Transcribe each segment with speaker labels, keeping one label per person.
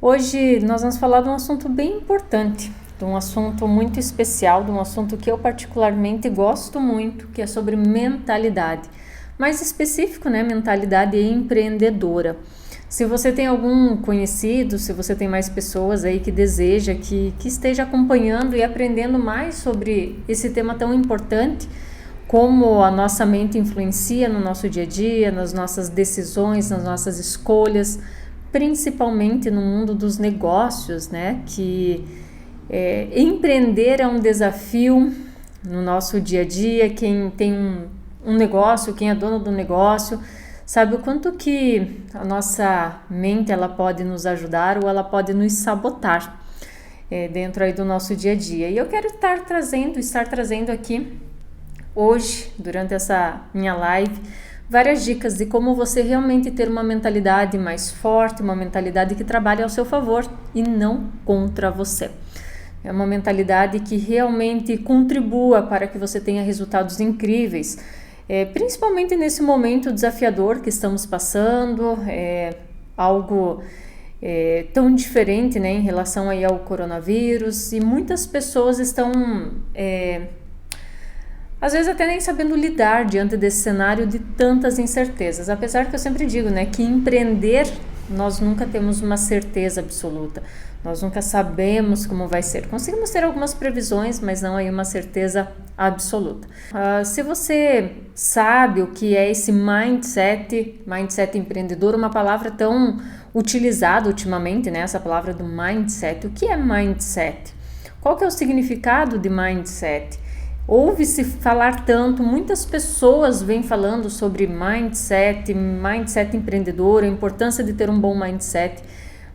Speaker 1: Hoje nós vamos falar de um assunto bem importante, de um assunto muito especial, de um assunto que eu particularmente gosto muito, que é sobre mentalidade. Mais específico, né? Mentalidade empreendedora. Se você tem algum conhecido, se você tem mais pessoas aí que deseja, que esteja acompanhando e aprendendo mais sobre esse tema tão importante, como a nossa mente influencia no nosso dia a dia, nas nossas decisões, nas nossas escolhas, principalmente no mundo dos negócios, né? Que empreender é um desafio no nosso dia a dia. Quem tem um negócio, quem é dono do negócio, sabe o quanto que a nossa mente ela pode nos ajudar ou ela pode nos sabotar dentro aí do nosso dia a dia. E eu quero estar trazendo aqui hoje, durante essa minha live, várias dicas de como você realmente ter uma mentalidade mais forte, uma mentalidade que trabalhe ao seu favor e não contra você. É uma mentalidade que realmente contribua para que você tenha resultados incríveis, principalmente nesse momento desafiador que estamos passando, algo tão diferente, né, em relação aí ao coronavírus, e muitas pessoas estão às vezes até nem sabendo lidar diante desse cenário de tantas incertezas. Apesar que eu sempre digo, né, que empreender nós nunca temos uma certeza absoluta. Nós nunca sabemos como vai ser. Conseguimos ter algumas previsões, mas não aí uma certeza absoluta. Se você sabe o que é esse mindset empreendedor, uma palavra tão utilizada ultimamente, né, essa palavra do mindset. O que é mindset? Qual que é o significado de mindset? Ouve-se falar tanto, muitas pessoas vêm falando sobre mindset empreendedor, a importância de ter um bom mindset,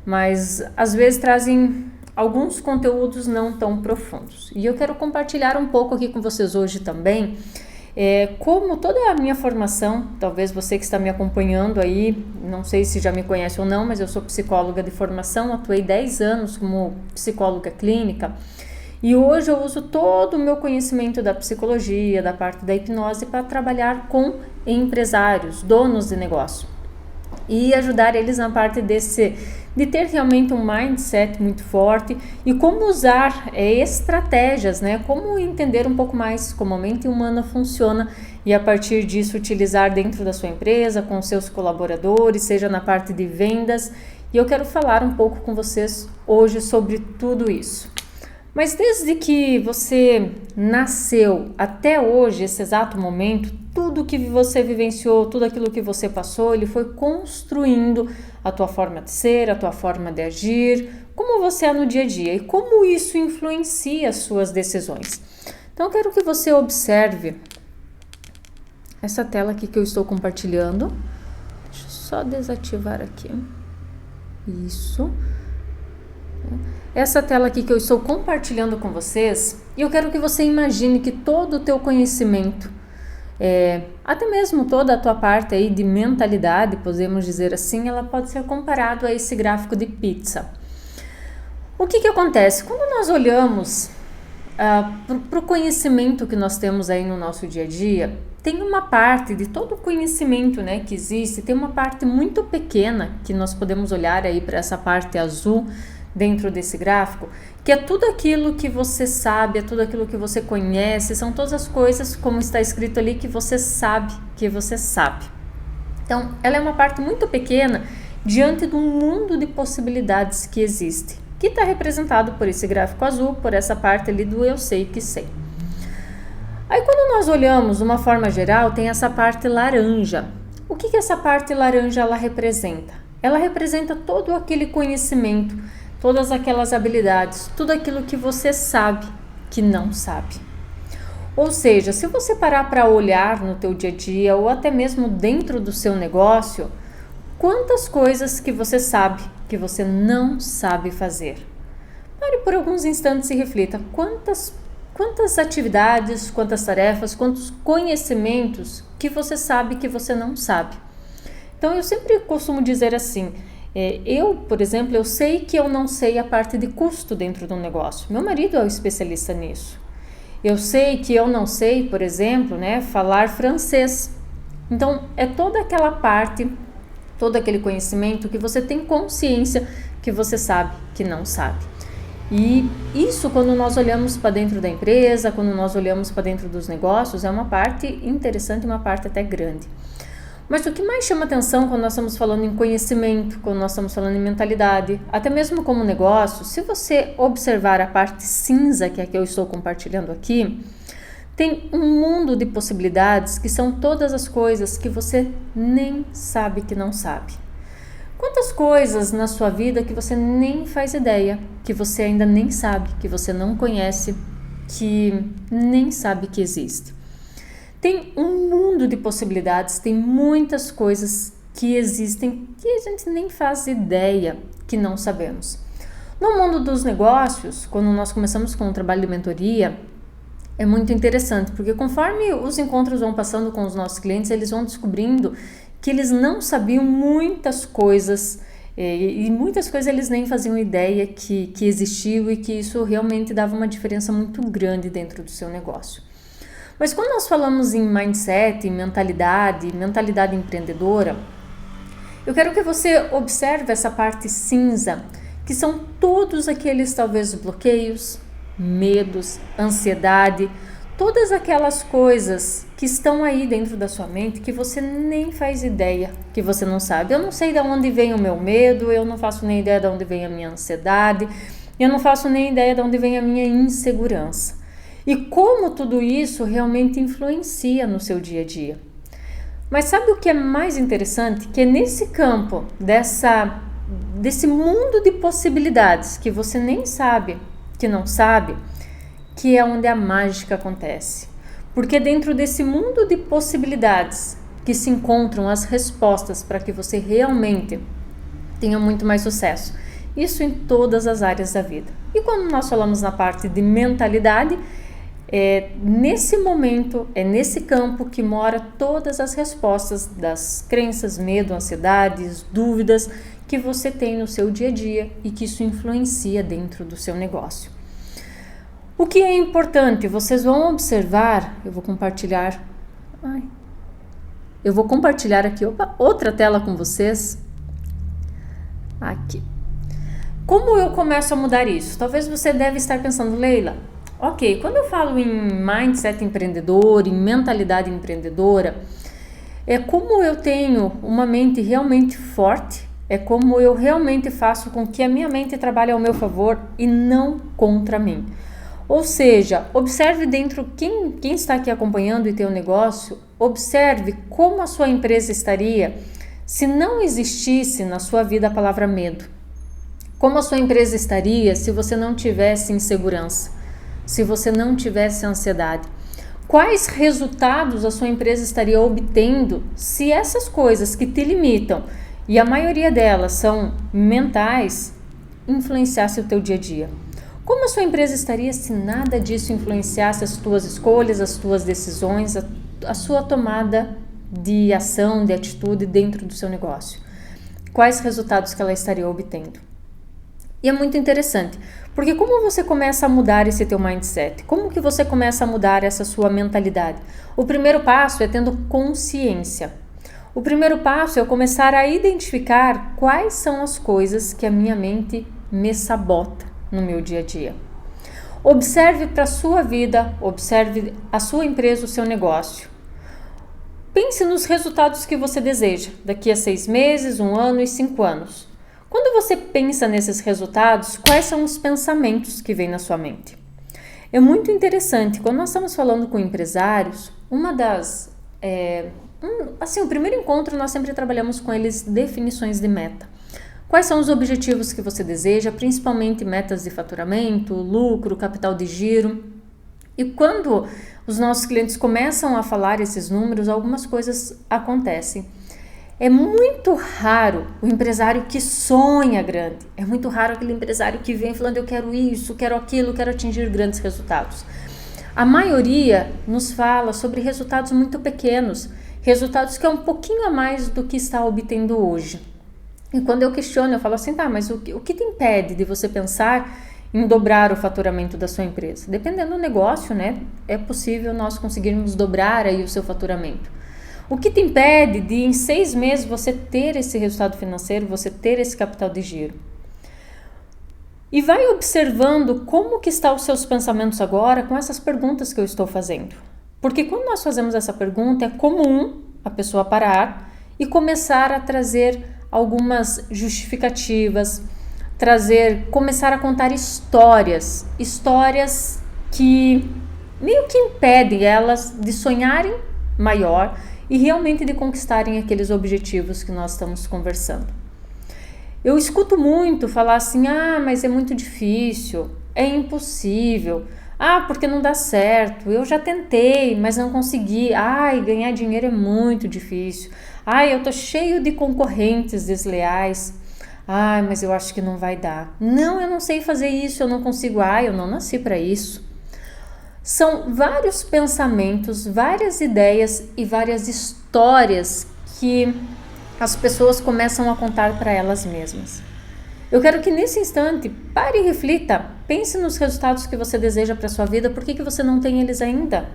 Speaker 1: mas às vezes trazem alguns conteúdos não tão profundos. E eu quero compartilhar um pouco aqui com vocês hoje também, como toda a minha formação, talvez você que está me acompanhando aí, não sei se já me conhece ou não, mas eu sou psicóloga de formação, atuei 10 anos como psicóloga clínica. E hoje eu uso todo o meu conhecimento da psicologia, da parte da hipnose, para trabalhar com empresários, donos de negócio. E ajudar eles na parte de ter realmente um mindset muito forte e como usar estratégias, né? Como entender um pouco mais como a mente humana funciona e a partir disso utilizar dentro da sua empresa, com seus colaboradores, seja na parte de vendas. E eu quero falar um pouco com vocês hoje sobre tudo isso. Mas desde que você nasceu até hoje, esse exato momento, tudo que você vivenciou, tudo aquilo que você passou, ele foi construindo a tua forma de ser, a tua forma de agir, como você é no dia a dia e como isso influencia as suas decisões. Então eu quero que você observe essa tela aqui que eu estou compartilhando. Deixa eu só desativar aqui. Isso. Essa tela aqui que eu estou compartilhando com vocês, e eu quero que você imagine que todo o teu conhecimento, até mesmo toda a tua parte aí de mentalidade, podemos dizer assim, ela pode ser comparado a esse gráfico de pizza. O que acontece? Quando nós olhamos para o conhecimento que nós temos aí no nosso dia a dia, tem uma parte de todo o conhecimento, né, que existe, tem uma parte muito pequena que nós podemos olhar aí para essa parte azul dentro desse gráfico, que é tudo aquilo que você sabe, é tudo aquilo que você conhece, são todas as coisas, como está escrito ali, que você sabe que você sabe. Então, ela é uma parte muito pequena diante do mundo de possibilidades que existe, que está representado por esse gráfico azul, por essa parte ali do eu sei que sei. Aí, quando nós olhamos de uma forma geral, tem essa parte laranja. O que essa parte laranja ela representa? Ela representa todo aquele conhecimento, todas aquelas habilidades, tudo aquilo que você sabe que não sabe. Ou seja, se você parar para olhar no teu dia a dia ou até mesmo dentro do seu negócio, quantas coisas que você sabe que você não sabe fazer? Pare por alguns instantes e reflita quantas atividades, quantas tarefas, quantos conhecimentos que você sabe que você não sabe. Então eu sempre costumo dizer assim, eu, por exemplo, eu sei que eu não sei a parte de custo dentro do negócio. Meu marido é o especialista nisso. Eu sei que eu não sei, por exemplo, né, falar francês. Então, é toda aquela parte, todo aquele conhecimento que você tem consciência que você sabe que não sabe. E isso, quando nós olhamos para dentro da empresa, quando nós olhamos para dentro dos negócios, é uma parte interessante, uma parte até grande. Mas o que mais chama atenção quando nós estamos falando em conhecimento, quando nós estamos falando em mentalidade, até mesmo como negócio, se você observar a parte cinza, que é a que eu estou compartilhando aqui, tem um mundo de possibilidades que são todas as coisas que você nem sabe que não sabe. Quantas coisas na sua vida que você nem faz ideia, que você ainda nem sabe, que você não conhece, que nem sabe que existe. Tem um mundo de possibilidades, tem muitas coisas que existem que a gente nem faz ideia que não sabemos. No mundo dos negócios, quando nós começamos com o trabalho de mentoria, é muito interessante, porque conforme os encontros vão passando com os nossos clientes, eles vão descobrindo que eles não sabiam muitas coisas e muitas coisas eles nem faziam ideia que existiu e que isso realmente dava uma diferença muito grande dentro do seu negócio. Mas quando nós falamos em mindset, em mentalidade empreendedora, eu quero que você observe essa parte cinza, que são todos aqueles talvez bloqueios, medos, ansiedade, todas aquelas coisas que estão aí dentro da sua mente que você nem faz ideia, que você não sabe. Eu não sei de onde vem o meu medo, eu não faço nem ideia de onde vem a minha ansiedade, eu não faço nem ideia de onde vem a minha insegurança. E como tudo isso realmente influencia no seu dia a dia. Mas sabe o que é mais interessante? Que é nesse campo, desse mundo de possibilidades que você nem sabe, que não sabe, que é onde a mágica acontece. Porque dentro desse mundo de possibilidades que se encontram as respostas para que você realmente tenha muito mais sucesso. Isso em todas as áreas da vida. E quando nós falamos na parte de mentalidade, é nesse momento, é nesse campo que mora todas as respostas das crenças, medo, ansiedades, dúvidas que você tem no seu dia a dia e que isso influencia dentro do seu negócio. O que é importante, vocês vão observar, eu vou compartilhar aqui outra tela com vocês, aqui. Como eu começo a mudar isso? Talvez você deve estar pensando, Leila, ok, quando eu falo em mindset empreendedor, em mentalidade empreendedora, é como eu tenho uma mente realmente forte, é como eu realmente faço com que a minha mente trabalhe ao meu favor e não contra mim. Ou seja, observe dentro, quem está aqui acompanhando e tem um negócio, observe como a sua empresa estaria se não existisse na sua vida a palavra medo. Como a sua empresa estaria se você não tivesse insegurança, se você não tivesse ansiedade. Quais resultados a sua empresa estaria obtendo se essas coisas que te limitam, e a maioria delas são mentais, influenciasse o teu dia a dia? Como a sua empresa estaria se nada disso influenciasse as tuas escolhas, as tuas decisões, a sua tomada de ação, de atitude dentro do seu negócio? Quais resultados que ela estaria obtendo? E é muito interessante, porque como você começa a mudar esse teu mindset? Como que você começa a mudar essa sua mentalidade? O primeiro passo é tendo consciência. O primeiro passo é eu começar a identificar quais são as coisas que a minha mente me sabota no meu dia a dia. Observe para a sua vida, observe a sua empresa, o seu negócio. Pense nos resultados que você deseja daqui a 6 meses, 1 ano e 5 anos. Quando você pensa nesses resultados, quais são os pensamentos que vêm na sua mente? É muito interessante, quando nós estamos falando com empresários, o primeiro encontro nós sempre trabalhamos com eles definições de meta. Quais são os objetivos que você deseja, principalmente metas de faturamento, lucro, capital de giro. E quando os nossos clientes começam a falar esses números, algumas coisas acontecem. É muito raro o empresário que sonha grande. É muito raro aquele empresário que vem falando eu quero isso, quero aquilo, quero atingir grandes resultados. A maioria nos fala sobre resultados muito pequenos, resultados que é um pouquinho a mais do que está obtendo hoje. E quando eu questiono, eu falo assim, mas o que te impede de você pensar em dobrar o faturamento da sua empresa? Dependendo do negócio, né? É possível nós conseguirmos dobrar aí o seu faturamento. O que te impede de em 6 meses você ter esse resultado financeiro, você ter esse capital de giro? E vai observando como que estão os seus pensamentos agora com essas perguntas que eu estou fazendo. Porque quando nós fazemos essa pergunta, é comum a pessoa parar e começar a trazer algumas justificativas, começar a contar histórias que meio que impedem elas de sonharem maior e realmente de conquistarem aqueles objetivos que nós estamos conversando. Eu escuto muito falar assim, mas é muito difícil, é impossível, porque não dá certo, eu já tentei, mas não consegui, ganhar dinheiro é muito difícil, eu tô cheio de concorrentes desleais, mas eu acho que não vai dar, não, eu não sei fazer isso, eu não consigo, eu não nasci para isso. São vários pensamentos, várias ideias e várias histórias que as pessoas começam a contar para elas mesmas. Eu quero que nesse instante pare e reflita, pense nos resultados que você deseja para a sua vida, por que você não tem eles ainda?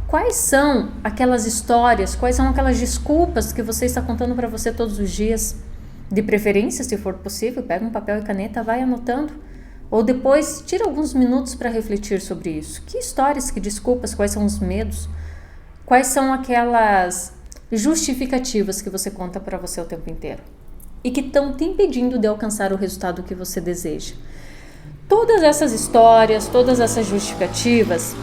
Speaker 1: Quais são aquelas histórias, quais são aquelas desculpas que você está contando para você todos os dias? De preferência, se for possível, pega um papel e caneta, vai anotando. Ou depois, tira alguns minutos para refletir sobre isso. Que histórias, que desculpas, quais são os medos? Quais são aquelas justificativas que você conta para você o tempo inteiro? E que estão te impedindo de alcançar o resultado que você deseja. Todas essas histórias, todas essas justificativas,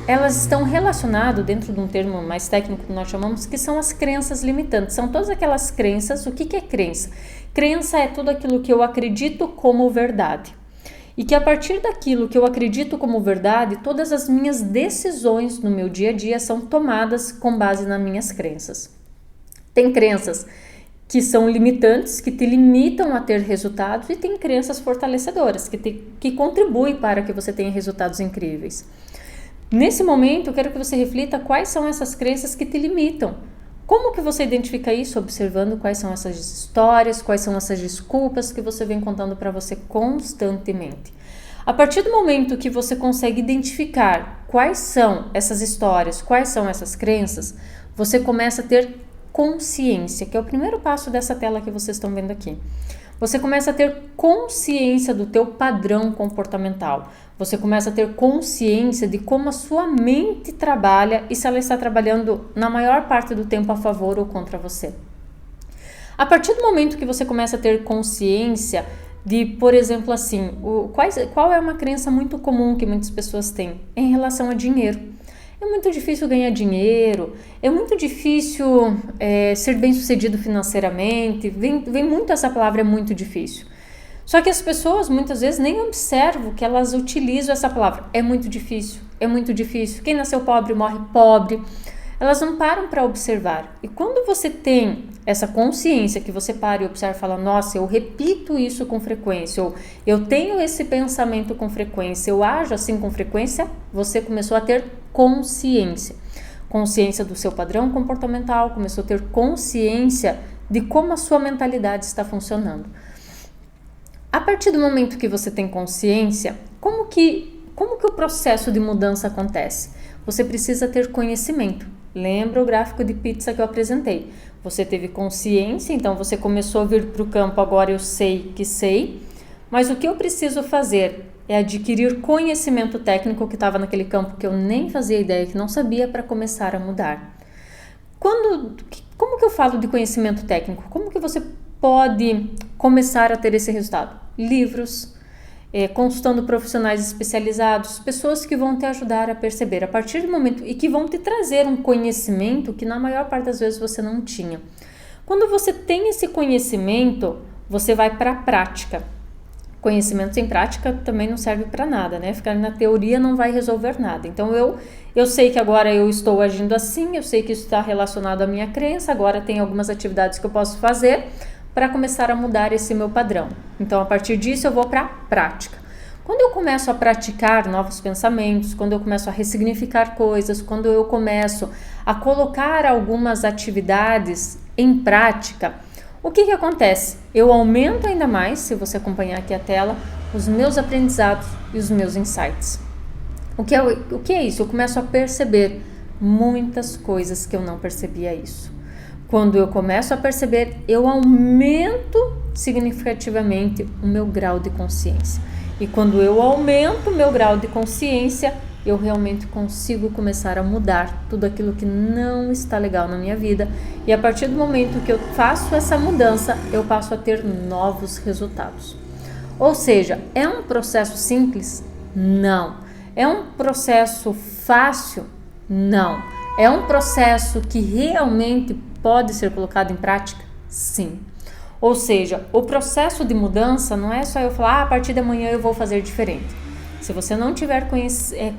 Speaker 1: elas estão relacionadas dentro de um termo mais técnico que nós chamamos, que são as crenças limitantes. São todas aquelas crenças. O que é crença? Crença é tudo aquilo que eu acredito como verdade. E que a partir daquilo que eu acredito como verdade, todas as minhas decisões no meu dia a dia são tomadas com base nas minhas crenças. Tem crenças que são limitantes, que te limitam a ter resultados, e tem crenças fortalecedoras, que contribuem para que você tenha resultados incríveis. Nesse momento, eu quero que você reflita quais são essas crenças que te limitam. Como que você identifica isso? Observando quais são essas histórias, quais são essas desculpas que você vem contando para você constantemente. A partir do momento que você consegue identificar quais são essas histórias, quais são essas crenças, você começa a ter consciência, que é o primeiro passo dessa tela que vocês estão vendo aqui. Você começa a ter consciência do teu padrão comportamental. Você começa a ter consciência de como a sua mente trabalha e se ela está trabalhando na maior parte do tempo a favor ou contra você. A partir do momento que você começa a ter consciência de, por exemplo, assim, qual é uma crença muito comum que muitas pessoas têm em relação a dinheiro? É muito difícil ganhar dinheiro, é muito difícil ser bem-sucedido financeiramente, vem muito essa palavra, é muito difícil. Só que as pessoas muitas vezes nem observam que elas utilizam essa palavra, é muito difícil, é muito difícil. Quem nasceu pobre morre pobre. Elas não param para observar. E quando você tem essa consciência que você para e observa e fala, nossa, eu repito isso com frequência, ou eu tenho esse pensamento com frequência, eu ajo assim com frequência, você começou a ter consciência. Consciência do seu padrão comportamental, começou a ter consciência de como a sua mentalidade está funcionando. A partir do momento que você tem consciência, como que o processo de mudança acontece? Você precisa ter conhecimento. Lembra o gráfico de pizza que eu apresentei? Você teve consciência, então você começou a vir para o campo, agora eu sei que sei, mas o que eu preciso fazer é adquirir conhecimento técnico que estava naquele campo que eu nem fazia ideia, que não sabia, para começar a mudar. Como que eu falo de conhecimento técnico? Como que você pode começar a ter esse resultado? Livros, consultando profissionais especializados, pessoas que vão te ajudar a perceber a partir do momento e que vão te trazer um conhecimento que na maior parte das vezes você não tinha. Quando você tem esse conhecimento, você vai para a prática. Conhecimento sem prática também não serve para nada, né? Ficar na teoria não vai resolver nada. Então eu sei que agora eu estou agindo assim, eu sei que isso está relacionado à minha crença, agora tem algumas atividades que eu posso fazer para começar a mudar esse meu padrão. Então, a partir disso, eu vou para a prática. Quando eu começo a praticar novos pensamentos, quando eu começo a ressignificar coisas, quando eu começo a colocar algumas atividades em prática, o que acontece? Eu aumento ainda mais, se você acompanhar aqui a tela, os meus aprendizados e os meus insights. O que é isso? Eu começo a perceber muitas coisas que eu não percebia isso. Quando eu começo a perceber, eu aumento significativamente o meu grau de consciência. E quando eu aumento o meu grau de consciência, eu realmente consigo começar a mudar tudo aquilo que não está legal na minha vida. E a partir do momento que eu faço essa mudança, eu passo a ter novos resultados. Ou seja, é um processo simples? Não. É um processo fácil? Não. É um processo que realmente pode ser colocado em prática? Sim. Ou seja, o processo de mudança não é só eu falar, a partir de amanhã eu vou fazer diferente. Se você não tiver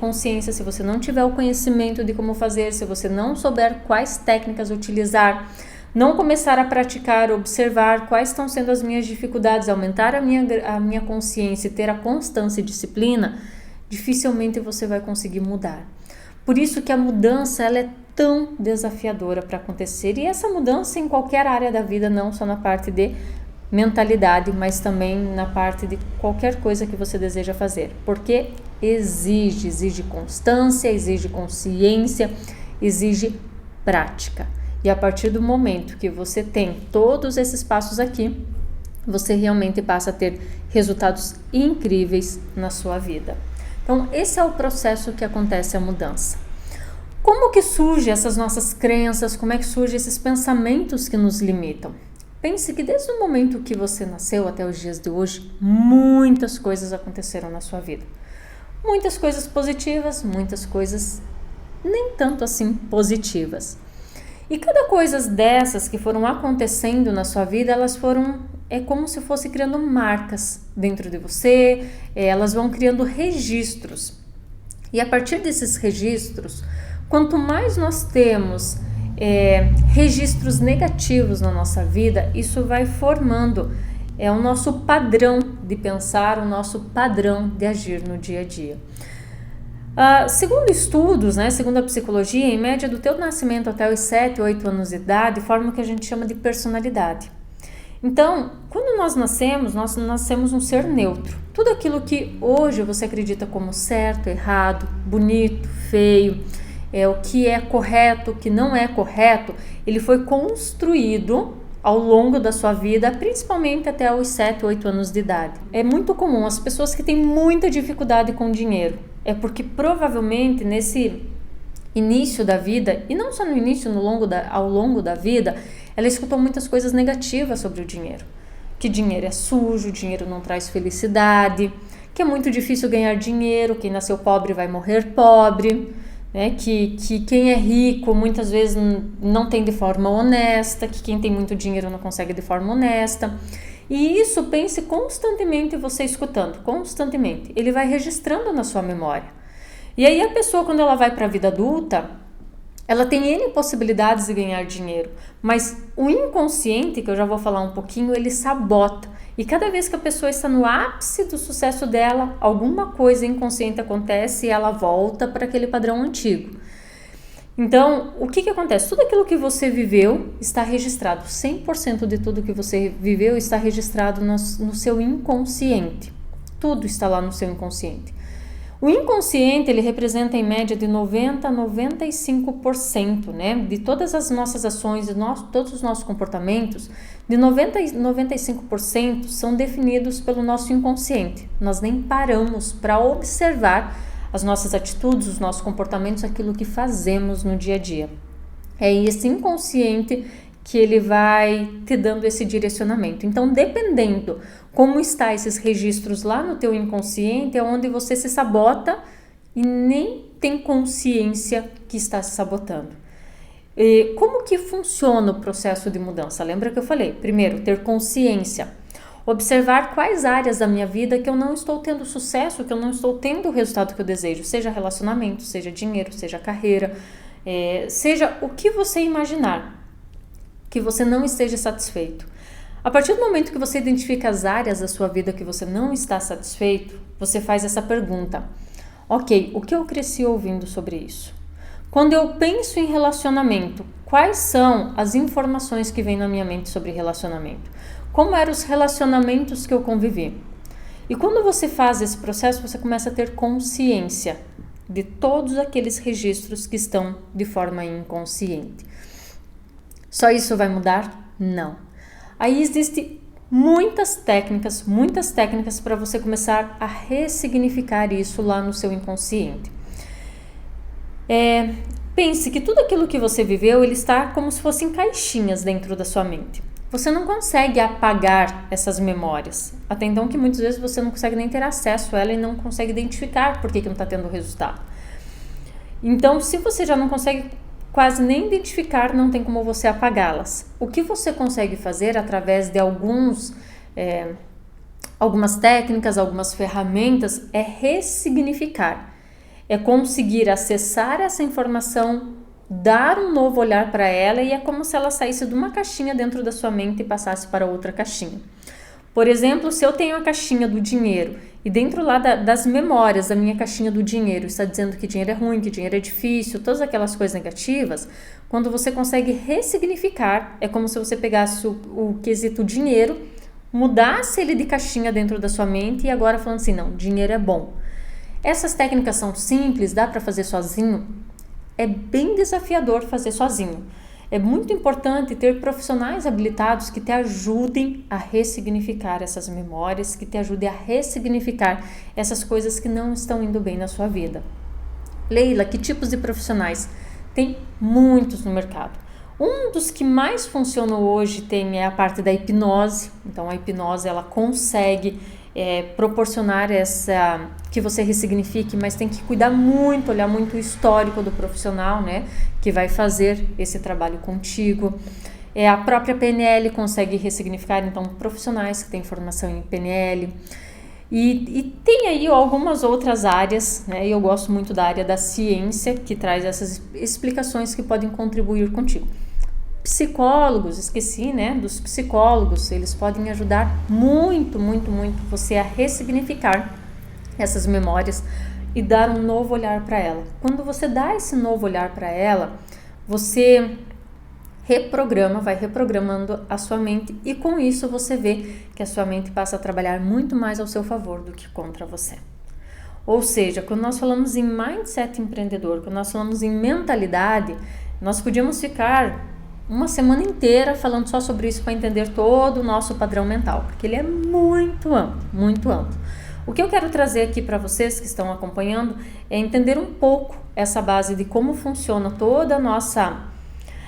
Speaker 1: consciência, se você não tiver o conhecimento de como fazer, se você não souber quais técnicas utilizar, não começar a praticar, observar quais estão sendo as minhas dificuldades, aumentar a minha consciência e ter a constância e disciplina, dificilmente você vai conseguir mudar. Por isso que a mudança ela é tão desafiadora para acontecer, e essa mudança em qualquer área da vida, não só na parte de mentalidade, mas também na parte de qualquer coisa que você deseja fazer, porque exige constância, exige consciência, exige prática. E a partir do momento que você tem todos esses passos aqui, você realmente passa a ter resultados incríveis na sua vida. Então, esse é o processo que acontece a mudança. Como que surgem essas nossas crenças? Como é que surgem esses pensamentos que nos limitam? Pense que desde o momento que você nasceu até os dias de hoje, muitas coisas aconteceram na sua vida. Muitas coisas positivas, muitas coisas nem tanto assim positivas. E cada coisa dessas que foram acontecendo na sua vida, elas foram, como se fosse criando marcas dentro de você, elas vão criando registros. E a partir desses registros, quanto mais nós temos registros negativos na nossa vida, isso vai formando o nosso padrão de pensar, o nosso padrão de agir no dia a dia. Segundo estudos, segundo a psicologia, em média do teu nascimento até os 7, 8 anos de idade, forma o que a gente chama de personalidade. Então, quando nós nascemos um ser neutro. Tudo aquilo que hoje você acredita como certo, errado, bonito, feio, o que é correto, o que não é correto, ele foi construído ao longo da sua vida, principalmente até os 7, 8 anos de idade. É muito comum as pessoas que têm muita dificuldade com dinheiro, porque provavelmente nesse início da vida, e não só no início, ao longo da vida, ela escutou muitas coisas negativas sobre o dinheiro. Que dinheiro é sujo, dinheiro não traz felicidade, que é muito difícil ganhar dinheiro, quem nasceu pobre vai morrer pobre, que quem é rico muitas vezes não tem de forma honesta, que quem tem muito dinheiro não consegue de forma honesta. E isso, pense constantemente você escutando, constantemente. Ele vai registrando na sua memória. E aí a pessoa, quando ela vai para a vida adulta, ela tem N possibilidades de ganhar dinheiro, mas o inconsciente, que eu já vou falar um pouquinho, ele sabota. E cada vez que a pessoa está no ápice do sucesso dela, alguma coisa inconsciente acontece e ela volta para aquele padrão antigo. Então, o que acontece? Tudo aquilo que você viveu está registrado. 100% de tudo que você viveu está registrado no seu inconsciente. Tudo está lá no seu inconsciente. O inconsciente, ele representa em média de 90% a 95%, de todas as nossas ações, todos os nossos comportamentos, de 90% a 95% são definidos pelo nosso inconsciente. Nós nem paramos para observar as nossas atitudes, os nossos comportamentos, aquilo que fazemos no dia a dia. É esse inconsciente que ele vai te dando esse direcionamento. Então, dependendo como está esses registros lá no teu inconsciente, é onde você se sabota e nem tem consciência que está se sabotando. E como que funciona o processo de mudança? Lembra que eu falei? Primeiro, ter consciência. Observar quais áreas da minha vida que eu não estou tendo sucesso, que eu não estou tendo o resultado que eu desejo, seja relacionamento, seja dinheiro, seja carreira, seja o que você imaginar, que você não esteja satisfeito. A partir do momento que você identifica as áreas da sua vida que você não está satisfeito, você faz essa pergunta: ok, o que eu cresci ouvindo sobre isso? Quando eu penso em relacionamento, quais são as informações que vêm na minha mente sobre relacionamento? Como eram os relacionamentos que eu convivi? E quando você faz esse processo, você começa a ter consciência de todos aqueles registros que estão de forma inconsciente. Só isso vai mudar? Não. Aí existem muitas técnicas para você começar a ressignificar isso lá no seu inconsciente. Pense que tudo aquilo que você viveu, ele está como se fossem caixinhas dentro da sua mente. Você não consegue apagar essas memórias. Até então que muitas vezes você não consegue nem ter acesso a ela e não consegue identificar por que não está tendo resultado. Então, se você já não consegue quase nem identificar, não tem como você apagá-las. O que você consegue fazer através de algumas técnicas, algumas ferramentas, é ressignificar. É conseguir acessar essa informação, dar um novo olhar para ela, e é como se ela saísse de uma caixinha dentro da sua mente e passasse para outra caixinha. Por exemplo, se eu tenho a caixinha do dinheiro e dentro lá das memórias da minha caixinha do dinheiro está dizendo que dinheiro é ruim, que dinheiro é difícil, todas aquelas coisas negativas, quando você consegue ressignificar, é como se você pegasse o quesito dinheiro, mudasse ele de caixinha dentro da sua mente e agora falando assim, não, dinheiro é bom. Essas técnicas são simples, dá para fazer sozinho? É bem desafiador fazer sozinho. É muito importante ter profissionais habilitados que te ajudem a ressignificar essas memórias, que te ajudem a ressignificar essas coisas que não estão indo bem na sua vida. Leila, que tipos de profissionais? Tem muitos no mercado. Um dos que mais funcionam hoje é a parte da hipnose. Então a hipnose ela consegue proporcionar que você ressignifique, mas tem que cuidar muito, olhar muito o histórico do profissional, né, que vai fazer esse trabalho contigo. A própria PNL consegue ressignificar, então profissionais que têm formação em PNL. E tem aí algumas outras áreas, né, e eu gosto muito da área da ciência, que traz essas explicações que podem contribuir contigo. Psicólogos, esqueci, né, dos psicólogos, eles podem ajudar muito você a ressignificar essas memórias e dar um novo olhar para ela. Quando você dá esse novo olhar para ela, você vai reprogramando a sua mente e com isso você vê que a sua mente passa a trabalhar muito mais ao seu favor do que contra você. Ou seja, quando nós falamos em mindset empreendedor, quando nós falamos em mentalidade, nós podíamos ficar uma semana inteira falando só sobre isso para entender todo o nosso padrão mental, porque ele é muito amplo. O que eu quero trazer aqui para vocês que estão acompanhando é entender um pouco essa base de como funciona toda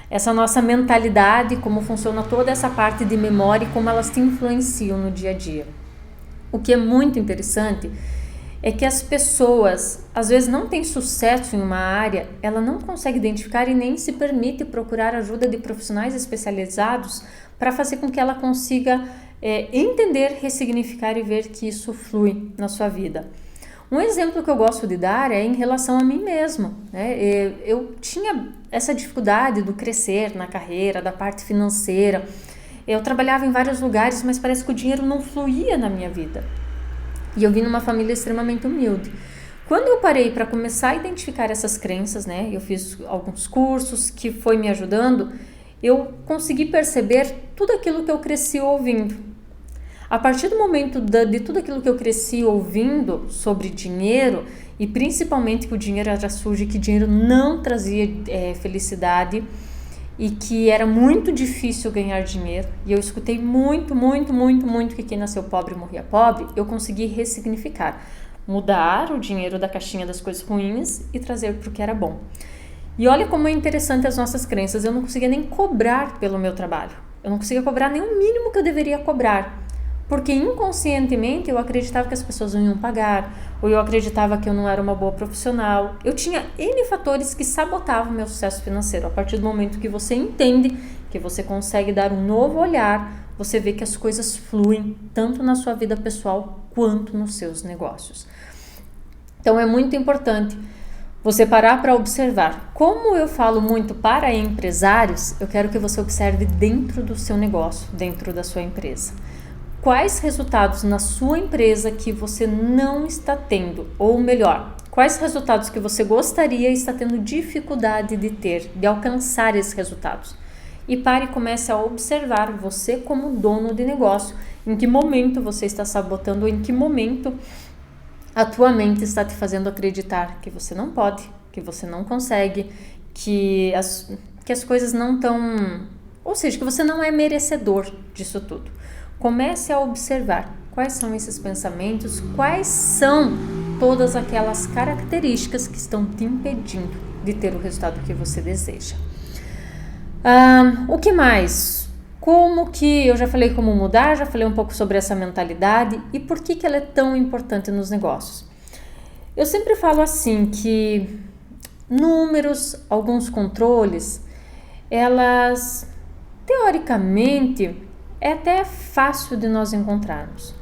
Speaker 1: essa nossa mentalidade, como funciona toda essa parte de memória e como elas te influenciam no dia a dia. O que é muito interessante é que as pessoas, às vezes, não têm sucesso em uma área, ela não consegue identificar e nem se permite procurar ajuda de profissionais especializados para fazer com que ela consiga entender, ressignificar e ver que isso flui na sua vida. Um exemplo que eu gosto de dar é em relação a mim mesma, né? Eu tinha essa dificuldade do crescer na carreira, da parte financeira. Eu trabalhava em vários lugares, mas parece que o dinheiro não fluía na minha vida. E eu vim numa família extremamente humilde. Quando eu parei para começar a identificar essas crenças, né, eu fiz alguns cursos que foi me ajudando, eu consegui perceber tudo aquilo que eu cresci ouvindo. A partir do momento de tudo aquilo que eu cresci ouvindo sobre dinheiro, e principalmente que o dinheiro era sujo, que dinheiro não trazia felicidade, e que era muito difícil ganhar dinheiro, e eu escutei muito que quem nasceu pobre morria pobre, eu consegui ressignificar, mudar o dinheiro da caixinha das coisas ruins e trazer para o que era bom. E olha como é interessante as nossas crenças, eu não conseguia nem cobrar pelo meu trabalho, eu não conseguia cobrar nem o mínimo que eu deveria cobrar, porque inconscientemente eu acreditava que as pessoas não iam pagar, ou eu acreditava que eu não era uma boa profissional. Eu tinha N fatores que sabotavam meu sucesso financeiro. A partir do momento que você entende, que você consegue dar um novo olhar, você vê que as coisas fluem tanto na sua vida pessoal quanto nos seus negócios. Então é muito importante você parar para observar. Como eu falo muito para empresários, eu quero que você observe dentro do seu negócio, dentro da sua empresa. Quais resultados na sua empresa que você não está tendo? Ou melhor, quais resultados que você gostaria e está tendo dificuldade de ter, de alcançar esses resultados? E pare e comece a observar você como dono de negócio. Em que momento você está sabotando ou em que momento a tua mente está te fazendo acreditar que você não pode, que você não consegue, que as coisas não estão... Ou seja, que você não é merecedor disso tudo. Comece a observar quais são esses pensamentos, quais são todas aquelas características que estão te impedindo de ter o resultado que você deseja. O que mais? Como que eu já falei como mudar, já falei um pouco sobre essa mentalidade e por que ela é tão importante nos negócios. Eu sempre falo assim que números, alguns controles, elas teoricamente é até fácil de nós encontrarmos.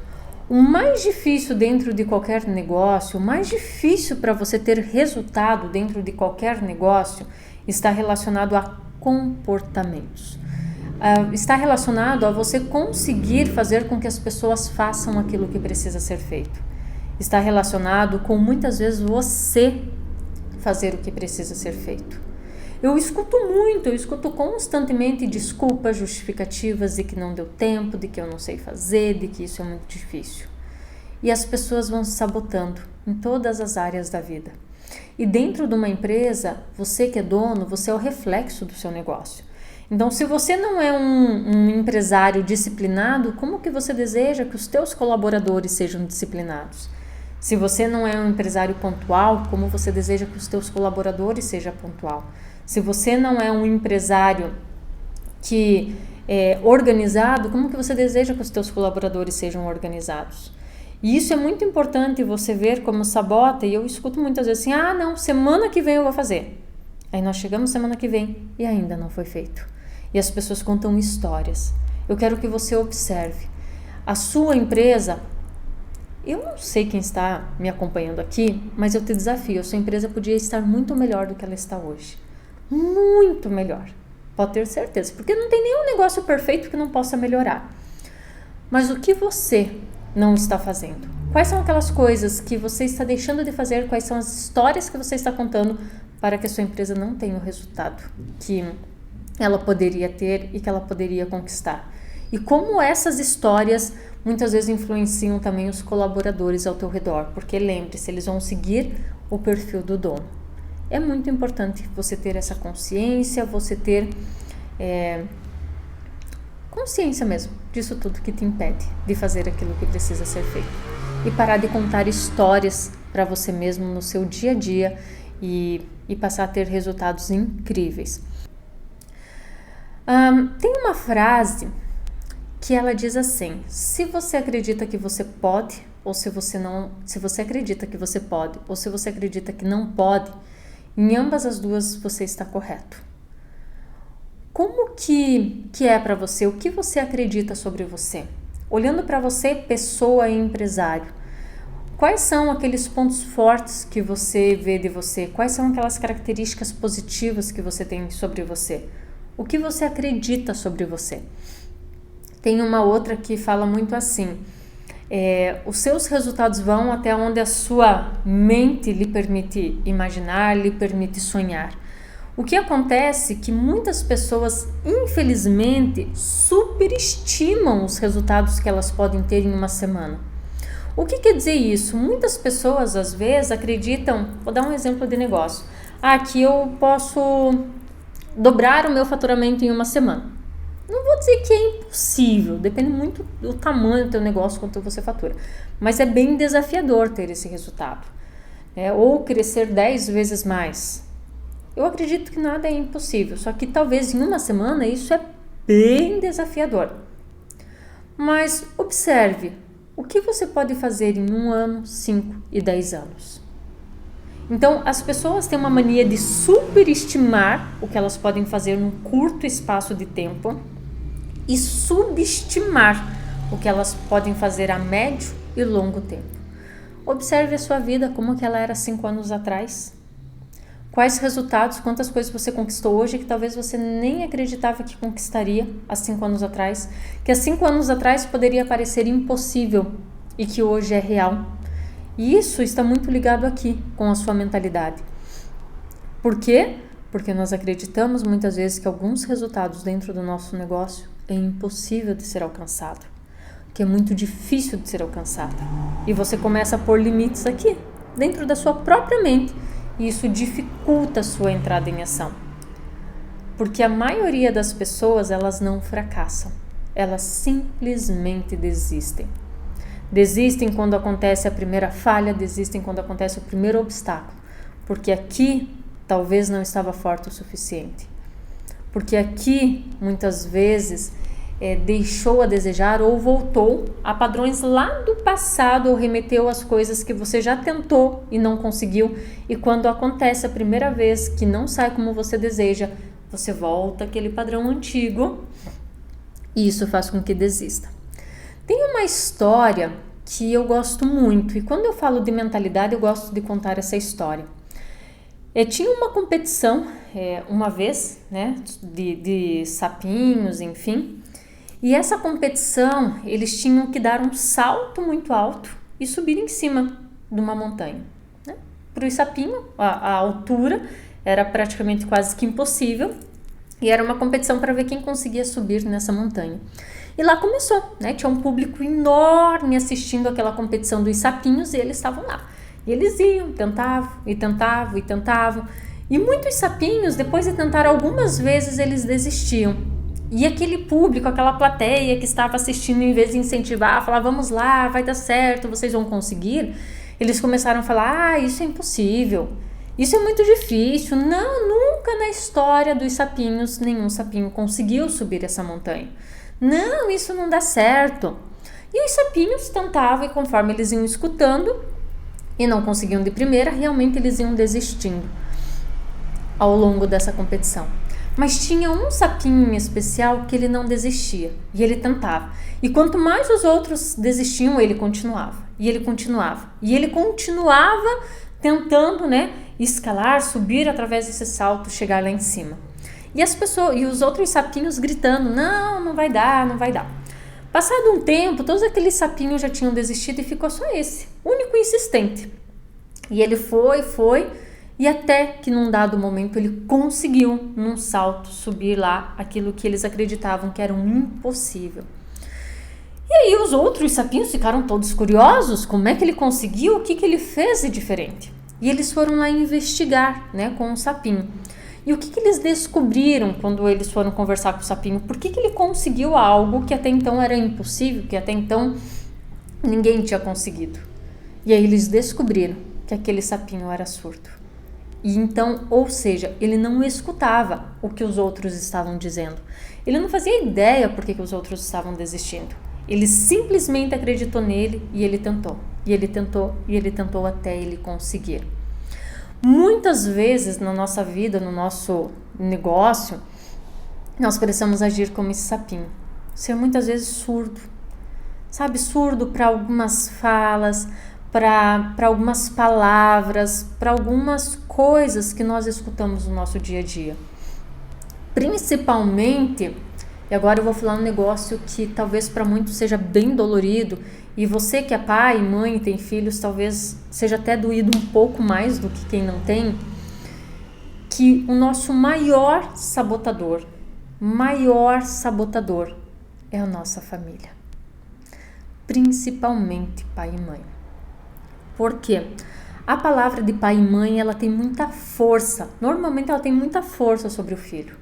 Speaker 1: O mais difícil dentro de qualquer negócio, o mais difícil para você ter resultado dentro de qualquer negócio está relacionado a comportamentos. Está relacionado a você conseguir fazer com que as pessoas façam aquilo que precisa ser feito. Está relacionado com muitas vezes você fazer o que precisa ser feito. Eu escuto constantemente desculpas, justificativas de que não deu tempo, de que eu não sei fazer, de que isso é muito difícil. E as pessoas vão se sabotando em todas as áreas da vida. E dentro de uma empresa, você que é dono, você é o reflexo do seu negócio. Então, se você não é um empresário disciplinado, como que você deseja que os teus colaboradores sejam disciplinados? Se você não é um empresário pontual, como você deseja que os teus colaboradores sejam pontual? Se você não é um empresário que é organizado, como que você deseja que os teus colaboradores sejam organizados? E isso é muito importante você ver como sabota, e eu escuto muitas vezes assim, não, semana que vem eu vou fazer. Aí nós chegamos semana que vem e ainda não foi feito. E as pessoas contam histórias. Eu quero que você observe. A sua empresa, eu não sei quem está me acompanhando aqui, mas eu te desafio, a sua empresa podia estar muito melhor do que ela está hoje. Muito melhor. Pode ter certeza, porque não tem nenhum negócio perfeito que não possa melhorar. Mas o que você não está fazendo? Quais são aquelas coisas que você está deixando de fazer? Quais são as histórias que você está contando para que a sua empresa não tenha o resultado que ela poderia ter e que ela poderia conquistar? E como essas histórias muitas vezes influenciam também os colaboradores ao teu redor, porque lembre-se, eles vão seguir o perfil do dono. É muito importante você ter essa consciência, você ter consciência mesmo disso tudo que te impede de fazer aquilo que precisa ser feito. E parar de contar histórias para você mesmo no seu dia a dia e passar a ter resultados incríveis. Tem uma frase que ela diz assim: se você acredita que você pode, ou se você acredita que você pode, ou se você acredita que não pode, em ambas as duas você está correto. Como que é para você? O que você acredita sobre você? Olhando para você, pessoa e empresário, quais são aqueles pontos fortes que você vê de você? Quais são aquelas características positivas que você tem sobre você? O que você acredita sobre você? Tem uma outra que fala muito assim: os seus resultados vão até onde a sua mente lhe permite imaginar, lhe permite sonhar. O que acontece é que muitas pessoas, infelizmente, superestimam os resultados que elas podem ter em uma semana. O que quer dizer isso? Muitas pessoas, às vezes, acreditam, vou dar um exemplo de negócio, que eu posso dobrar o meu faturamento em uma semana. Não vou dizer que é impossível, depende muito do tamanho do teu negócio, quanto você fatura. Mas é bem desafiador ter esse resultado. Ou crescer 10 vezes mais. Eu acredito que nada é impossível, só que talvez em uma semana isso é bem desafiador. Mas observe, o que você pode fazer em 1 ano, 5 e 10 anos? Então, as pessoas têm uma mania de superestimar o que elas podem fazer num curto espaço de tempo e subestimar o que elas podem fazer a médio e longo tempo. Observe a sua vida, como que ela era 5 anos atrás. Quais resultados, quantas coisas você conquistou hoje que talvez você nem acreditava que conquistaria há 5 anos atrás, que há 5 anos atrás poderia parecer impossível e que hoje é real. E isso está muito ligado aqui com a sua mentalidade. Por quê? Porque nós acreditamos muitas vezes que alguns resultados dentro do nosso negócio é impossível de ser alcançado, que é muito difícil de ser alcançado. E você começa a pôr limites aqui, dentro da sua própria mente, e isso dificulta a sua entrada em ação. Porque a maioria das pessoas, elas não fracassam, Elas simplesmente desistem. Desistem quando acontece a primeira falha, desistem quando acontece o primeiro obstáculo, porque aqui talvez não estava forte o suficiente. Porque aqui, muitas vezes, deixou a desejar ou voltou a padrões lá do passado ou remeteu às coisas que você já tentou e não conseguiu. E quando acontece a primeira vez que não sai como você deseja, você volta àquele padrão antigo e isso faz com que desista. Tem uma história que eu gosto muito e quando eu falo de mentalidade eu gosto de contar essa história. Tinha uma competição uma vez, né, de sapinhos, enfim. E essa competição, eles tinham que dar um salto muito alto e subir em cima de uma montanha. Né? Para o sapinho, a altura era praticamente quase que impossível. E era uma competição para ver quem conseguia subir nessa montanha. E lá começou, né? Tinha um público enorme assistindo aquela competição dos sapinhos e eles estavam lá. E eles iam, tentavam. E muitos sapinhos, depois de tentar algumas vezes, eles desistiam. E aquele público, aquela plateia que estava assistindo, em vez de incentivar, falar, vamos lá, vai dar certo, vocês vão conseguir, eles começaram a falar, isso é impossível, isso é muito difícil, não, nunca na história dos sapinhos, nenhum sapinho conseguiu subir essa montanha. Não, isso não dá certo. E os sapinhos tentavam e conforme eles iam escutando e não conseguiam de primeira, realmente eles iam desistindo ao longo dessa competição. Mas tinha um sapinho em especial que ele não desistia e ele tentava. E quanto mais os outros desistiam, ele continuava. E ele continuava tentando, né, escalar, subir através desse salto, chegar lá em cima. E as pessoas e os outros sapinhos gritando: "Não vai dar, não vai dar". Passado um tempo, todos aqueles sapinhos já tinham desistido e ficou só esse, único e insistente. E ele foi e até que num dado momento ele conseguiu, num salto, subir lá aquilo que eles acreditavam que era um impossível. E aí os outros sapinhos ficaram todos curiosos, como é que ele conseguiu, o que ele fez de diferente? E eles foram lá investigar, né, com o sapinho. E o que eles descobriram quando eles foram conversar com o sapinho? Por que ele conseguiu algo que até então era impossível, que até então ninguém tinha conseguido? E aí eles descobriram que aquele sapinho era surdo. E então, ou seja, ele não escutava o que os outros estavam dizendo. Ele não fazia ideia por que os outros estavam desistindo. Ele simplesmente acreditou nele e ele tentou. E ele tentou até ele conseguir. Muitas vezes na nossa vida, no nosso negócio, nós precisamos agir como esse sapinho. Ser muitas vezes surdo. Sabe, surdo para algumas falas, para algumas palavras, para algumas coisas que nós escutamos no nosso dia a dia. Principalmente, e agora eu vou falar um negócio que talvez para muitos seja bem dolorido, e você que é pai, mãe, tem filhos, talvez seja até doído um pouco mais do que quem não tem, que o nosso maior sabotador é a nossa família. Principalmente pai e mãe. Por quê? A palavra de pai e mãe, ela tem muita força. Normalmente ela tem muita força sobre o filho.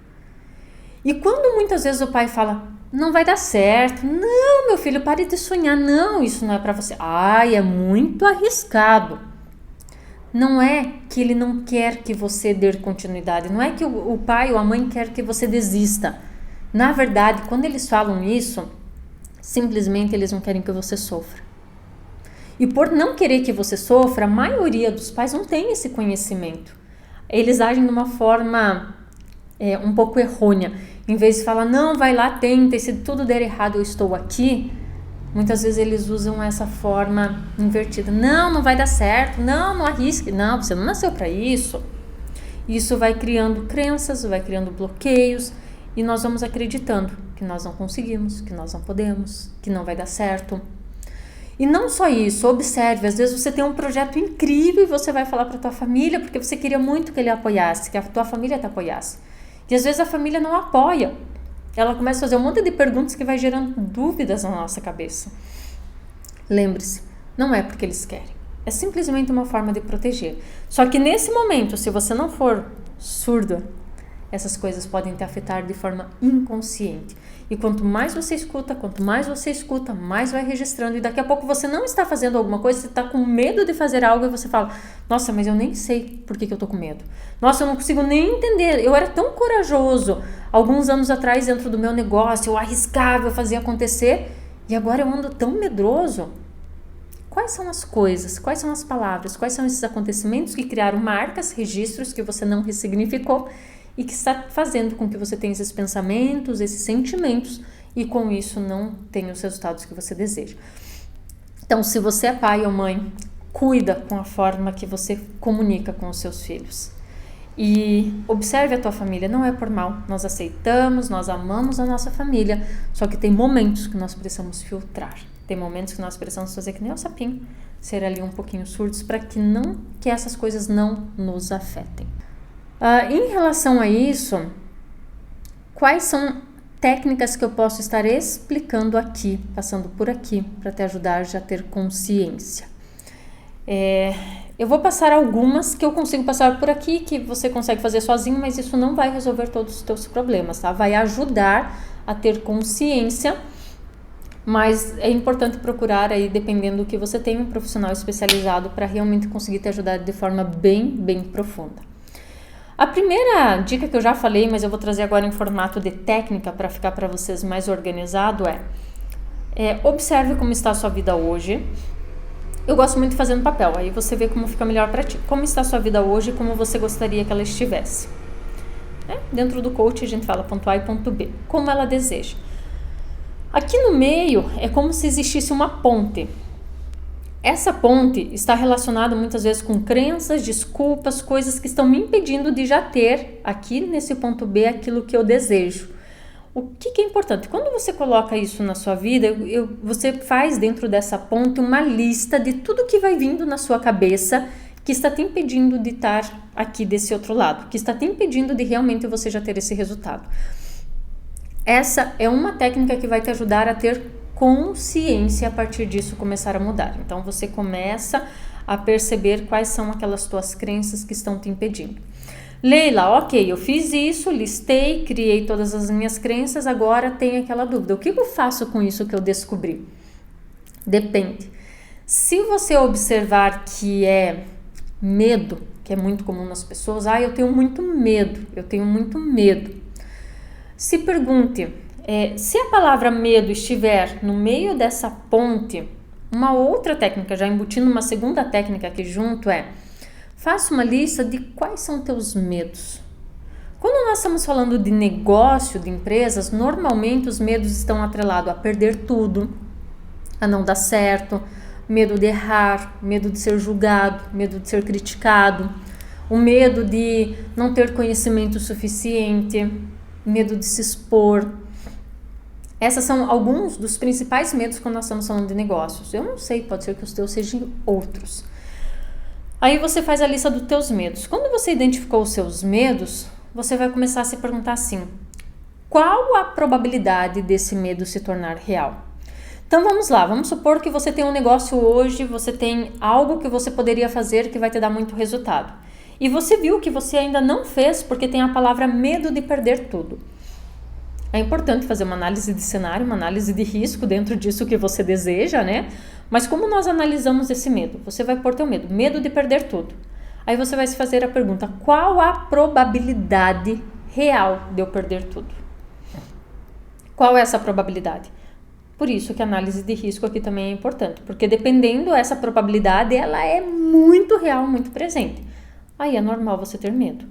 Speaker 1: E quando muitas vezes o pai fala, não vai dar certo, não, meu filho, pare de sonhar, não, isso não é para você. Ai, é muito arriscado. Não é que ele não quer que você dê continuidade, não é que o pai ou a mãe quer que você desista. Na verdade, quando eles falam isso, simplesmente eles não querem que você sofra. E por não querer que você sofra, a maioria dos pais não tem esse conhecimento. Eles agem de uma forma um pouco errônea. Em vez de falar, não, vai lá, tenta, e se tudo der errado eu estou aqui, muitas vezes eles usam essa forma invertida. Não vai dar certo, não arrisque, não, você não nasceu para isso. Isso vai criando crenças, vai criando bloqueios, e nós vamos acreditando que nós não conseguimos, que nós não podemos, que não vai dar certo. E não só isso, observe, às vezes você tem um projeto incrível e você vai falar para tua família porque você queria muito que ele apoiasse, que a tua família te apoiasse. E às vezes a família não apoia. Ela começa a fazer um monte de perguntas que vai gerando dúvidas na nossa cabeça. Lembre-se, não é porque eles querem. É simplesmente uma forma de proteger. Só que nesse momento, se você não for surdo essas coisas podem te afetar de forma inconsciente. E quanto mais você escuta, mais vai registrando. E daqui a pouco você não está fazendo alguma coisa, você está com medo de fazer algo e você fala, nossa, mas eu nem sei por que eu tô com medo. Nossa, eu não consigo nem entender. Eu era tão corajoso alguns anos atrás dentro do meu negócio, eu arriscava, eu fazia acontecer. E agora eu ando tão medroso. Quais são as coisas, quais são as palavras, quais são esses acontecimentos que criaram marcas, registros que você não ressignificou e que está fazendo com que você tenha esses pensamentos, esses sentimentos e com isso não tenha os resultados que você deseja. Então, se você é pai ou mãe, cuida com a forma que você comunica com os seus filhos. E observe a tua família, não é por mal, nós aceitamos, nós amamos a nossa família, só que tem momentos que nós precisamos filtrar, tem momentos que nós precisamos fazer que nem o sapinho, ser ali um pouquinho surdos para que essas coisas não nos afetem. Em relação a isso, quais são técnicas que eu posso estar explicando aqui, passando por aqui, para te ajudar já a ter consciência? Eu vou passar algumas que eu consigo passar por aqui, que você consegue fazer sozinho, mas isso não vai resolver todos os teus problemas, tá? Vai ajudar a ter consciência, mas é importante procurar aí, dependendo do que você tem, um profissional especializado para realmente conseguir te ajudar de forma bem profunda. A primeira dica que eu já falei, mas eu vou trazer agora em formato de técnica para ficar para vocês mais organizado, observe como está a sua vida hoje. Eu gosto muito de fazer no papel, aí você vê como fica melhor para ti. Como está a sua vida hoje e como você gostaria que ela estivesse. Dentro do coach a gente fala ponto A e ponto B, como ela deseja. Aqui no meio é como se existisse uma ponte. Essa ponte está relacionada muitas vezes com crenças, desculpas, coisas que estão me impedindo de já ter aqui nesse ponto B aquilo que eu desejo. O que é importante? Quando você coloca isso na sua vida, você faz dentro dessa ponte uma lista de tudo que vai vindo na sua cabeça que está te impedindo de estar aqui desse outro lado, que está te impedindo de realmente você já ter esse resultado. Essa é uma técnica que vai te ajudar a ter consciência a partir disso começar a mudar. Então você começa a perceber quais são aquelas tuas crenças que estão te impedindo. Leila, ok, eu fiz isso, listei, criei todas as minhas crenças, agora tem aquela dúvida. O que eu faço com isso que eu descobri? Depende. Se você observar que é medo, que é muito comum nas pessoas, eu tenho muito medo. Se pergunte, se a palavra medo estiver no meio dessa ponte, uma outra técnica, já embutindo uma segunda técnica aqui junto faça uma lista de quais são teus medos. Quando nós estamos falando de negócio, de empresas, normalmente os medos estão atrelados a perder tudo, a não dar certo, medo de errar, medo de ser julgado, medo de ser criticado, o medo de não ter conhecimento suficiente, medo de se expor. Esses são alguns dos principais medos quando nós estamos falando de negócios. Eu não sei, pode ser que os teus sejam outros. Aí você faz a lista dos teus medos. Quando você identificou os seus medos, você vai começar a se perguntar assim: qual a probabilidade desse medo se tornar real? Então vamos lá, vamos supor que você tem um negócio hoje, você tem algo que você poderia fazer que vai te dar muito resultado. E você viu que você ainda não fez porque tem a palavra medo de perder tudo. É importante fazer uma análise de cenário, uma análise de risco dentro disso que você deseja, né? Mas como nós analisamos esse medo? Você vai pôr teu medo de perder tudo. Aí você vai se fazer a pergunta: qual a probabilidade real de eu perder tudo? Qual é essa probabilidade? Por isso que a análise de risco aqui também é importante, porque dependendo essa probabilidade, ela é muito real, muito presente. Aí é normal você ter medo.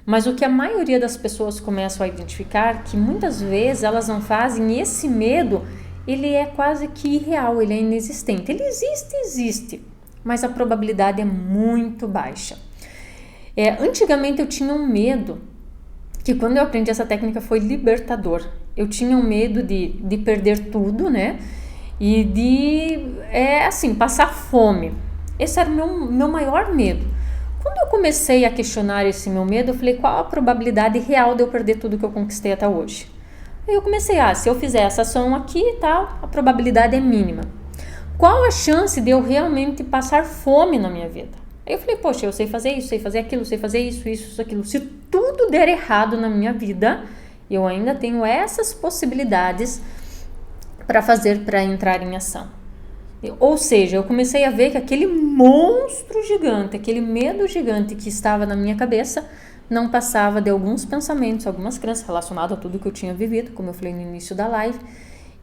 Speaker 1: Mas o que a maioria das pessoas começam a identificar, que muitas vezes elas não fazem, esse medo, ele é quase que irreal, ele é inexistente. Ele existe, mas a probabilidade é muito baixa. Antigamente eu tinha um medo, que quando eu aprendi essa técnica foi libertador. Eu tinha um medo de perder tudo, né? E de, passar fome. Esse era o meu maior medo. Quando eu comecei a questionar esse meu medo, eu falei: qual a probabilidade real de eu perder tudo que eu conquistei até hoje? Aí eu comecei, se eu fizer essa ação aqui e tal, a probabilidade é mínima. Qual a chance de eu realmente passar fome na minha vida? Aí eu falei, poxa, eu sei fazer isso, sei fazer aquilo, sei fazer isso, aquilo. Se tudo der errado na minha vida, eu ainda tenho essas possibilidades para entrar em ação. Ou seja, eu comecei a ver que aquele monstro gigante, aquele medo gigante que estava na minha cabeça, não passava de alguns pensamentos, algumas crenças relacionadas a tudo que eu tinha vivido, como eu falei no início da live,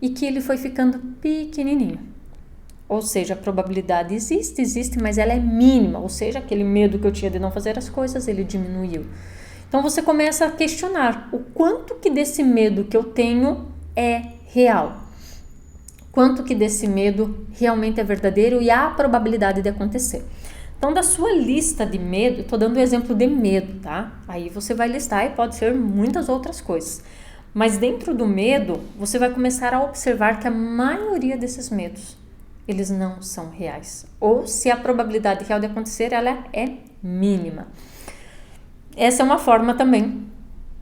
Speaker 1: e que ele foi ficando pequenininho. Ou seja, a probabilidade existe, mas ela é mínima. Ou seja, aquele medo que eu tinha de não fazer as coisas, ele diminuiu. Então você começa a questionar o quanto que desse medo que eu tenho é real. Quanto que desse medo realmente é verdadeiro e há a probabilidade de acontecer. Então, da sua lista de medo, estou dando o exemplo de medo, tá? Aí você vai listar e pode ser muitas outras coisas. Mas dentro do medo, você vai começar a observar que a maioria desses medos, eles não são reais. Ou se a probabilidade real de acontecer, ela é mínima. Essa é uma forma também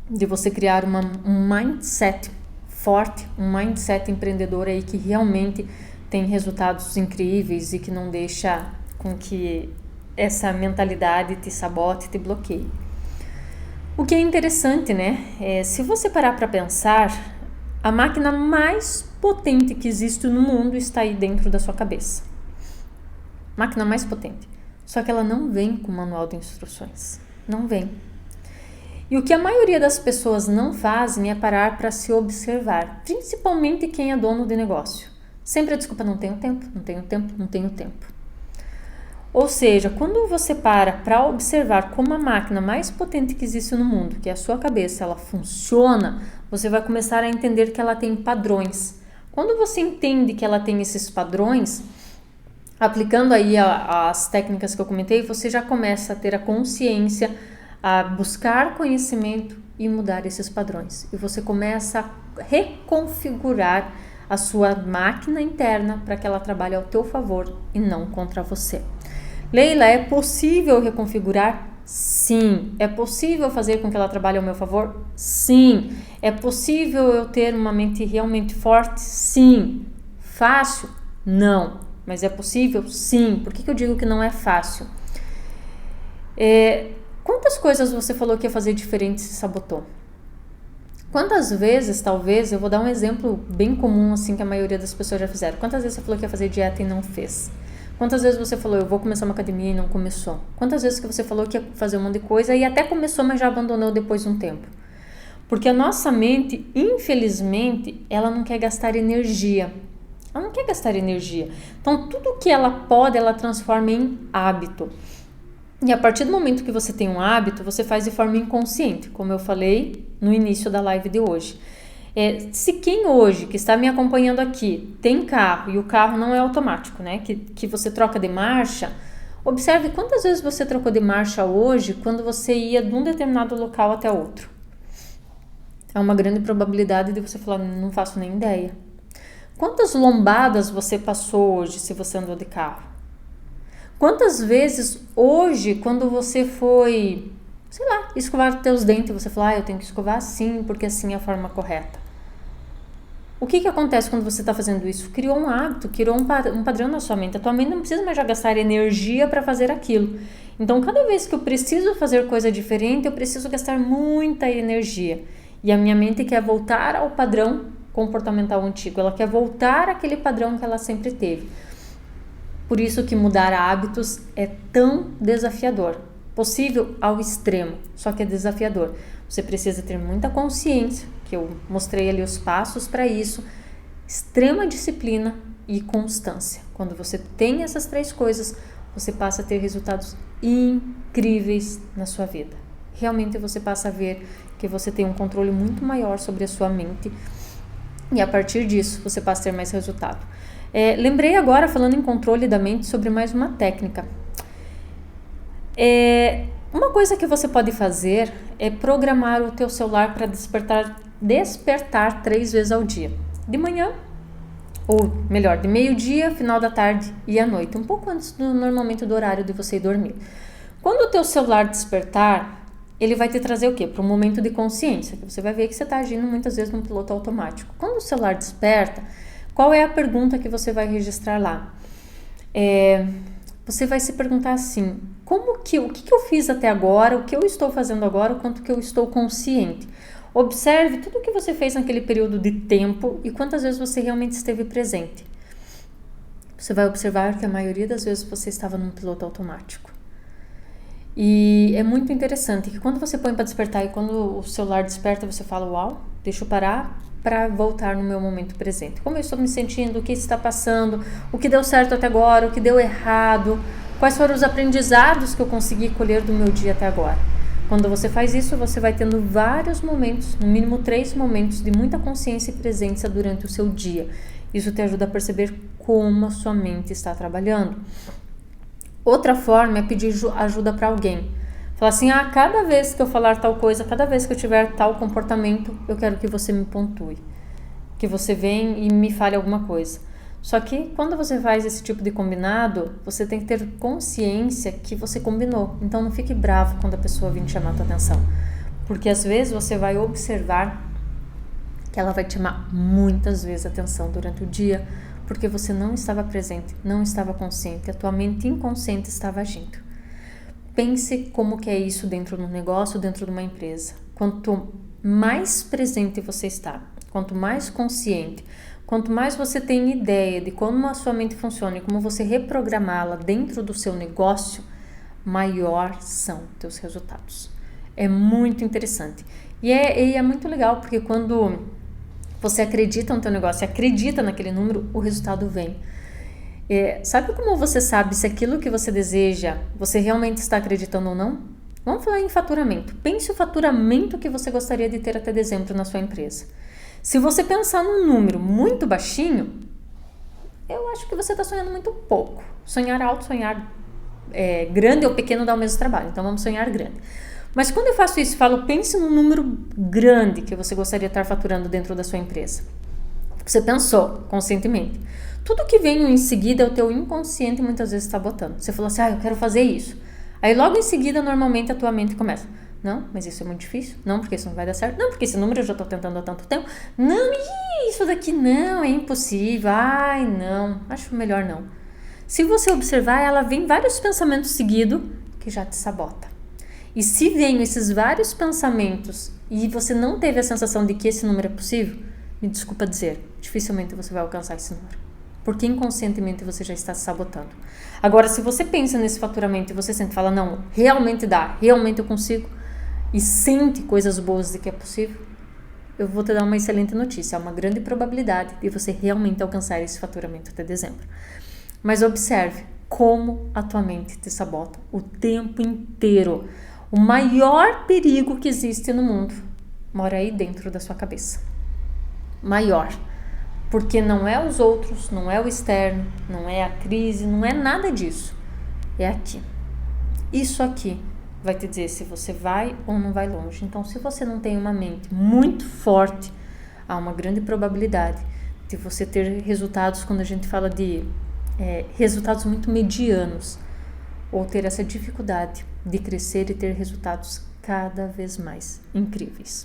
Speaker 1: de você criar um mindset forte, um mindset empreendedor aí que realmente tem resultados incríveis e que não deixa com que essa mentalidade te sabote, te bloqueie. O que é interessante, né? Se você parar para pensar, a máquina mais potente que existe no mundo está aí dentro da sua cabeça. Máquina mais potente. Só que ela não vem com manual de instruções. Não vem. E o que a maioria das pessoas não fazem é parar para se observar, principalmente quem é dono de negócio. Sempre a desculpa, não tenho tempo. Ou seja, quando você para observar como a máquina mais potente que existe no mundo, que é a sua cabeça, ela funciona, você vai começar a entender que ela tem padrões. Quando você entende que ela tem esses padrões, aplicando aí as técnicas que eu comentei, você já começa a ter a consciência, a buscar conhecimento e mudar esses padrões. E você começa a reconfigurar a sua máquina interna para que ela trabalhe ao teu favor e não contra você. Leila, é possível reconfigurar? Sim. É possível fazer com que ela trabalhe ao meu favor? Sim. É possível eu ter uma mente realmente forte? Sim. Fácil? Não. Mas é possível? Sim. Por que eu digo que não é fácil? Quantas coisas você falou que ia fazer diferente e se sabotou? Quantas vezes, talvez, eu vou dar um exemplo bem comum assim que a maioria das pessoas já fizeram. Quantas vezes você falou que ia fazer dieta e não fez? Quantas vezes você falou, eu vou começar uma academia e não começou? Quantas vezes que você falou que ia fazer um monte de coisa e até começou, mas já abandonou depois de um tempo? Porque a nossa mente, infelizmente, ela não quer gastar energia. Ela não quer gastar energia. Então, tudo que ela pode, ela transforma em hábito. E a partir do momento que você tem um hábito, você faz de forma inconsciente, como eu falei no início da live de hoje. Se quem hoje, que está me acompanhando aqui, tem carro e o carro não é automático, né? Que você troca de marcha, observe quantas vezes você trocou de marcha hoje quando você ia de um determinado local até outro. Há uma grande probabilidade de você falar, não faço nem ideia. Quantas lombadas você passou hoje se você andou de carro? Quantas vezes hoje, quando você foi, sei lá, escovar os teus dentes, você falou, eu tenho que escovar assim, porque assim é a forma correta. O que acontece quando você está fazendo isso? Criou um hábito, criou um padrão na sua mente. A tua mente não precisa mais já gastar energia para fazer aquilo. Então, cada vez que eu preciso fazer coisa diferente, eu preciso gastar muita energia. E a minha mente quer voltar ao padrão comportamental antigo. Ela quer voltar àquele padrão que ela sempre teve. Por isso que mudar hábitos é tão desafiador. Possível ao extremo, só que é desafiador. Você precisa ter muita consciência, que eu mostrei ali os passos para isso, extrema disciplina e constância. Quando você tem essas 3 coisas, você passa a ter resultados incríveis na sua vida. Realmente você passa a ver que você tem um controle muito maior sobre a sua mente e a partir disso você passa a ter mais resultado. Lembrei agora, falando em controle da mente, sobre mais uma técnica. Uma coisa que você pode fazer é programar o teu celular para despertar 3 vezes ao dia. De manhã, ou melhor, de meio-dia, final da tarde e à noite. Um pouco antes normalmente do horário de você ir dormir. Quando o teu celular despertar, ele vai te trazer o quê? Para um momento de consciência. Que você vai ver que você está agindo muitas vezes num piloto automático. Quando o celular desperta, qual é a pergunta que você vai registrar lá? Você vai se perguntar assim, como o que eu fiz até agora, o que eu estou fazendo agora, o quanto que eu estou consciente. Observe tudo o que você fez naquele período de tempo e quantas vezes você realmente esteve presente. Você vai observar que a maioria das vezes você estava num piloto automático. E é muito interessante que quando você põe para despertar e quando o celular desperta, você fala, uau, deixa eu parar para voltar no meu momento presente. Como eu estou me sentindo, o que está passando, o que deu certo até agora, o que deu errado, quais foram os aprendizados que eu consegui colher do meu dia até agora. Quando você faz isso, você vai tendo vários momentos, no mínimo 3 momentos de muita consciência e presença durante o seu dia. Isso te ajuda a perceber como a sua mente está trabalhando. Outra forma é pedir ajuda para alguém. Falar assim, cada vez que eu falar tal coisa, cada vez que eu tiver tal comportamento, eu quero que você me pontue. Que você venha e me fale alguma coisa. Só que quando você faz esse tipo de combinado, você tem que ter consciência que você combinou. Então não fique bravo quando a pessoa vir te chamar a tua atenção. Porque às vezes você vai observar que ela vai te chamar muitas vezes a atenção durante o dia, porque você não estava presente, não estava consciente, a tua mente inconsciente estava agindo. Pense como que é isso dentro de um negócio, dentro de uma empresa. Quanto mais presente você está, quanto mais consciente, quanto mais você tem ideia de como a sua mente funciona e como você reprogramá-la dentro do seu negócio, maior são teus resultados. É muito interessante. E é muito legal, porque quando você acredita no teu negócio, acredita naquele número, o resultado vem. Sabe como você sabe se aquilo que você deseja, você realmente está acreditando ou não? Vamos falar em faturamento. Pense o faturamento que você gostaria de ter até dezembro na sua empresa. Se você pensar num número muito baixinho, eu acho que você está sonhando muito pouco. Sonhar alto, sonhar grande ou pequeno dá o mesmo trabalho. Então vamos sonhar grande. Mas quando eu faço isso, falo, pense num número grande que você gostaria de estar faturando dentro da sua empresa. Você pensou conscientemente. Tudo que vem em seguida é o teu inconsciente muitas vezes sabotando. Você falou assim, eu quero fazer isso. Aí logo em seguida, normalmente, a tua mente começa. Não, mas isso é muito difícil. Não, porque isso não vai dar certo. Não, porque esse número eu já estou tentando há tanto tempo. Não, isso daqui não, é impossível. Ai, não, acho melhor não. Se você observar, ela vem vários pensamentos seguidos que já te sabota. E se vem esses vários pensamentos e você não teve a sensação de que esse número é possível, me desculpa dizer, dificilmente você vai alcançar esse número. Porque inconscientemente você já está se sabotando. Agora, se você pensa nesse faturamento e você sempre fala, não, realmente dá, realmente eu consigo, e sente coisas boas de que é possível, eu vou te dar uma excelente notícia. Há uma grande probabilidade de você realmente alcançar esse faturamento até dezembro. Mas observe como a tua mente te sabota o tempo inteiro. O maior perigo que existe no mundo mora aí dentro da sua cabeça. Maior. Porque não é os outros, não é o externo, não é a crise, não é nada disso. É aqui. Isso aqui vai te dizer se você vai ou não vai longe. Então, se você não tem uma mente muito forte, há uma grande probabilidade de você ter resultados, quando a gente fala de resultados muito medianos, ou ter essa dificuldade de crescer e ter resultados cada vez mais incríveis.